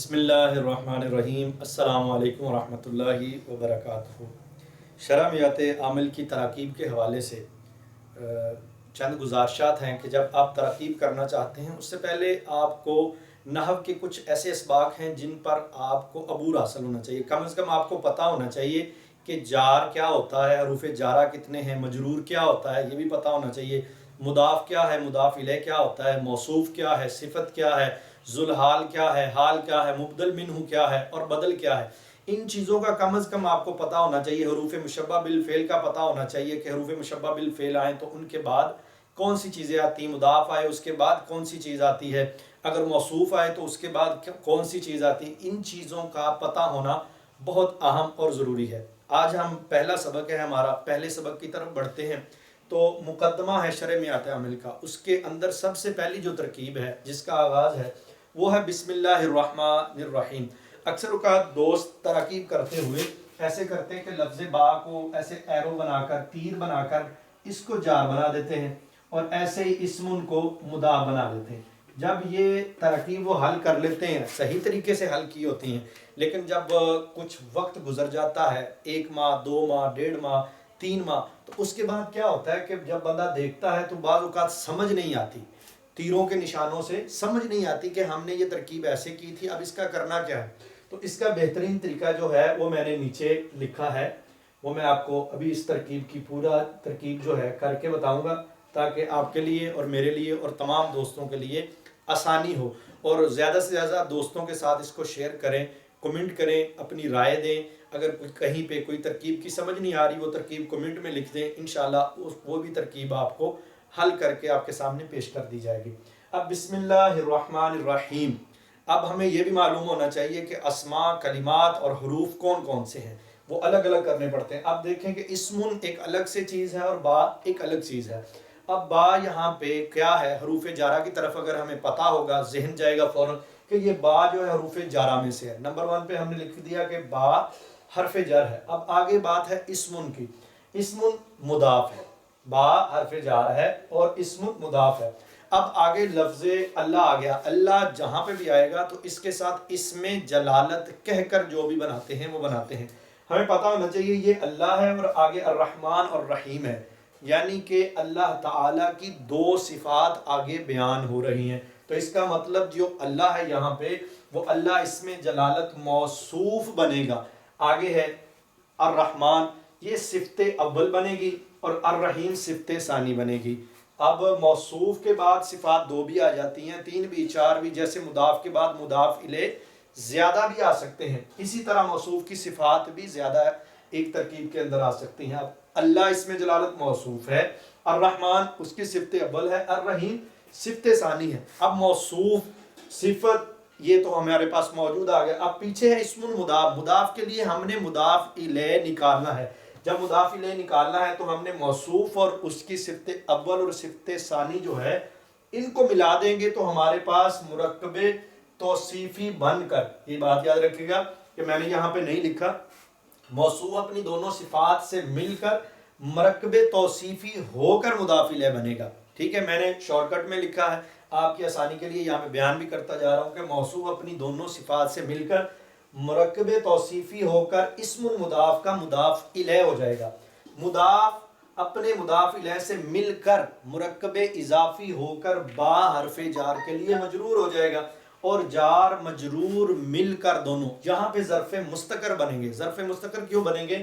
बिस्मिल्लाहिर्रहमानिर्रहीम। अस्सलामु अलैकुम वरहमतुल्लाहि वबरकातुहू। शरह मियात आमिल की तरकीब के हवाले से चंद गुजारिशात हैं कि जब आप तरकीब करना चाहते हैं उससे पहले आपको नहव के कुछ ऐसे असबाक हैं जिन पर आपको अबूर हासिल होना चाहिए। कम से कम आपको पता होना चाहिए कि जार क्या होता है, हरूफ जारा कितने हैं, मजरूर क्या होता है ये भी पता होना चाहिए, मुदाफ क्या है, मुदाफ इलैह क्या होता है, मौसूफ क्या है, सिफत क्या है, जुलहाल क्या है, हाल क्या है, मुबदल मिन्हु क्या है और बदल क्या है। इन चीज़ों का कम से कम आपको पता होना चाहिए। हरूफ मुशब्बा बिल फ़ेल का पता होना चाहिए कि हरूफ मुशब्बा बिल फ़ेल आए तो उनके बाद कौन सी चीज़ें आती हैं, मुदाफ आए उसके बाद कौन सी चीज़ आती है, अगर मौसूफ आए तो उसके बाद कौन सी चीज़ आती है। इन चीज़ों का पता होना बहुत अहम और ज़रूरी है। आज हम पहला सबक है हमारा, पहले सबक की तरफ बढ़ते हैं। तो मुकद्दमा है शरह मियात आमिल का, उसके अंदर सबसे पहली जो तरकीब है जिसका आगाज़ है वो है बिस्मिल्लाहिर्रहमानिर्रहीम। अक्सर औक़ात दोस्त तरकीब करते हुए ऐसे करते हैं कि लफ्ज़ बा को ऐसे एरो बनाकर, तीर बनाकर इसको जार बना देते हैं और ऐसे ही इसमुन को मुदा बना देते हैं। जब ये तरकीब वो हल कर लेते हैं, सही तरीके से हल की होती हैं, लेकिन जब कुछ वक्त गुजर जाता है, 1 माह 2 माह 1.5 माह 3 माह, तो उसके बाद क्या होता है कि जब बंदा देखता है तो बाज़ औक़ात समझ नहीं आती, तीरों के निशानों से समझ नहीं आती कि हमने ये तरकीब ऐसे की थी, अब इसका करना क्या है। तो इसका बेहतरीन तरीका जो है वो मैंने नीचे लिखा है, वो मैं आपको अभी इस तरकीब की पूरा तरकीब जो है करके बताऊंगा ताकि आपके लिए और मेरे लिए और तमाम दोस्तों के लिए आसानी हो। और ज़्यादा से ज़्यादा दोस्तों के साथ इसको शेयर करें, कमेंट करें, अपनी राय दें। अगर कहीं पे कोई तरकीब की समझ नहीं आ रही वो तरकीब कमेंट में लिख दें, इंशाल्लाह वो भी तरकीब आपको हल करके आपके सामने पेश कर दी जाएगी। अब बिस्मिल्लाहिर्रहमानिर्रहीम। अब हमें यह भी मालूम होना चाहिए कि अस्मा, कलिमात और हरूफ कौन कौन से हैं, वो अलग अलग करने पड़ते हैं। अब देखें कि इसमुन एक अलग से चीज़ है और बा एक अलग चीज़ है। अब बा यहाँ पे क्या है, हरूफ जारा की तरफ अगर हमें पता होगा जहन जाएगा फ़ौरन कि ये बा जो है हरूफ जारा में से है। नंबर 1 पे हमने लिख दिया कि बा हरफ जर है। अब आगे बात है इसमुन की। इसमुन मुदाफ है, बा हरफ जार है और इसमुन मुदाफ है। अब आगे लफ्ज़ अल्लाह आ गया। अल्लाह जहाँ पे भी आएगा तो इसके साथ इसमें जलालत कहकर जो भी बनाते हैं वो बनाते हैं। हमें पता होना चाहिए ये अल्लाह है और आगे अर्रहमान और रहीम है, यानी कि अल्लाह ताला की 2 सिफात आगे बयान हो रही हैं। तो इसका मतलब जो अल्लाह है यहाँ पे वो अल्लाह इसमें जलालत मौसूफ बनेगा। आगे है अर्रहमान, ये सिफ़्ते अव्वल बनेगी और अर्रहीम सिफ़्ते सानी बनेगी। अब मौसूफ के बाद सिफात 2 भी आ जाती हैं, 3 भी 4 भी, जैसे मुदाफ के बाद मुदाफ इले ज़्यादा भी आ सकते हैं। इसी तरह मौसूफ की सिफात भी ज़्यादा एक तरकीब के अंदर आ सकती हैं। अब अल्लाह इसमें जलालत मौसूफ है, अर्रहमान उसकी सिफ़्ते अव्वल है, अर्रहीम सिफ़्ते सानी है। अब मौसूफ सिफत ये तो हमारे पास मौजूद आ गया। अब पीछे है इस्मुल मुदाफ। मुदाफ के लिए हमने मुदाफ इले निकालना है। जब मुदाफ इले निकालना है तो हमने मौसूफ और उसकी सिफ़्ते अव्वल और सिफ़्ते सानी जो है इनको मिला देंगे तो हमारे पास मुरक्कबे तौसीफ़ी बनकर, ये बात याद रखिएगा कि मैंने यहाँ पे नहीं लिखा, मौसूफ अपनी दोनों सिफात से मिलकर मुरक्कबे तौसीफ़ी होकर मुदाफ इले बनेगा। ठीक है, मैंने शॉर्टकट में लिखा है आपकी आसानी के लिए, यहाँ पे बयान भी करता जा रहा हूँ कि मौसूफ अपनी दोनों सिफात से मिलकर मुरक्कबे तौसीफ़ी होकर इस्मुल मुदाफ का मुदाफ इलैह हो जाएगा। मुदाफ अपने मुदाफ इलैह से मिलकर मुरक्कबे इजाफी होकर बा हरफे जार के लिए मजरूर हो जाएगा और जार मजरूर मिलकर दोनों यहाँ पे ज़र्फ़े मुस्तकर बनेंगे। ज़र्फ़े मुस्तकर क्यों बनेंगे?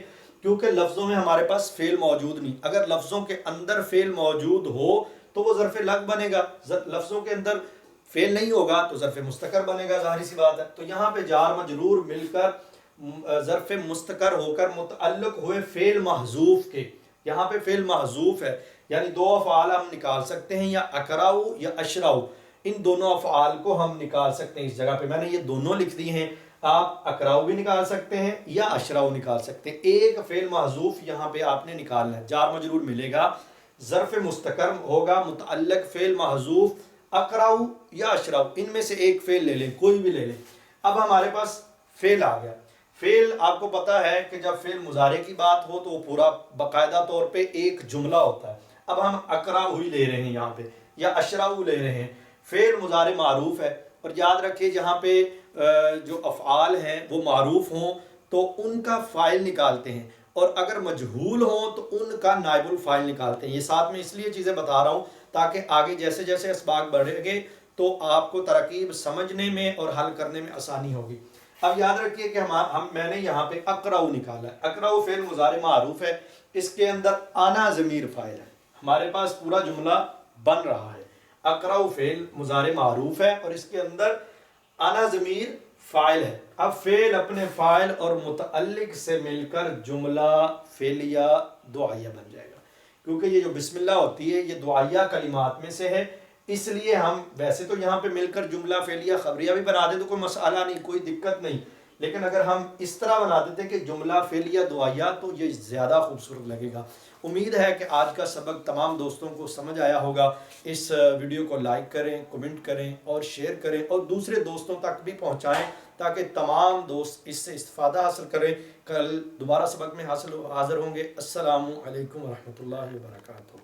क्योंकि लफ्ज़ों में हमारे पास फ़ेल मौजूद नहीं। अगर लफ्ज़ों के अंदर फ़ेल मौजूद हो तो वो ज़र्फ़े लग बनेगा, लफ्ज़ों के अंदर फेल नहीं होगा तो ज़र्फ़े मुस्तकर बनेगा, ज़ाहिर सी बात है। तो यहाँ पे जार मजरूर मिलकर ज़र्फ़े मुस्तकर होकर मुतअल्लिक़ हुए फ़ेल महज़ूफ़ के, यहाँ पे फ़ेल महज़ूफ़ है, यानी 2 अफ़आल हम निकाल सकते हैं, या अकराऊ या अशराऊ, इन दोनों अफ़आल को हम निकाल सकते हैं। इस जगह पे मैंने ये दोनों लिख दिए हैं, आप अकराऊ भी निकाल सकते हैं या अशराऊ निकाल सकते हैं। एक फ़ेल महज़ूफ़ यहाँ पे आपने निकालना है, जार मजरूर मिलेगा, ज़र्फ़े मुस्तकर होगा, मुतअल्लिक़ फ़ेल महज़ूफ़ अकराऊ या अशराऊ, इनमें से एक फ़ेल ले लें, कोई भी ले लें। अब हमारे पास फ़ेल आ गया। फ़ेल आपको पता है कि जब फ़ेल मुज़ारे की बात हो तो वो पूरा बाकायदा तौर पे एक जुमला होता है। अब हम अकराऊ ही ले रहे हैं यहाँ पे या अशराऊ ले रहे हैं। फ़ेल मुज़ारे मारूफ़ है और याद रखिए जहाँ पे جو افعال ہیں وہ معروف ہوں تو ان کا فاعل نکالتے ہیں، اور اگر مجہول ہوں تو ان کا نائب الفاعل نکالتے ہیں۔ یہ ساتھ میں اس لیے چیزیں بتا رہا ہوں تاکہ آگے جیسے جیسے اسباق بڑھیں گے تو آپ کو تراکیب سمجھنے میں اور حل کرنے میں آسانی ہوگی۔ اب یاد رکھیے کہ میں نے یہاں پہ اقرأ نکالا ہے۔ اقرأ فعل مضارع معروف ہے، اس کے اندر انا ضمیر فاعل ہے، ہمارے پاس پورا جملہ بن رہا ہے۔ اقرأ فعل مضارع معروف ہے اور اس کے اندر انا ضمیر فاعل ہے۔ اب فعل اپنے فاعل اور متعلق سے مل کر جملہ فعلیہ دعائیہ بن جائے گا، کیونکہ یہ جو بسم اللہ ہوتی ہے یہ دعائیہ کلمات میں سے ہے، اس لیے ہم ویسے تو یہاں پہ مل کر جملہ فعلیہ خبریہ بھی بنا دیں تو کوئی مسئلہ نہیں، کوئی دقت نہیں، لیکن اگر ہم اس طرح بنا دیتے کہ جملہ فعلیہ دعائیہ تو یہ زیادہ خوبصورت لگے گا۔ امید ہے کہ آج کا سبق تمام دوستوں کو سمجھ آیا ہوگا۔ اس ویڈیو کو لائک کریں، کمنٹ کریں اور شیئر کریں اور دوسرے دوستوں تک بھی پہنچائیں تاکہ تمام دوست اس سے استفادہ حاصل کریں۔ کل دوبارہ سبق میں حاضر ہوں گے۔ السلام علیکم ورحمۃ اللہ وبرکاتہ۔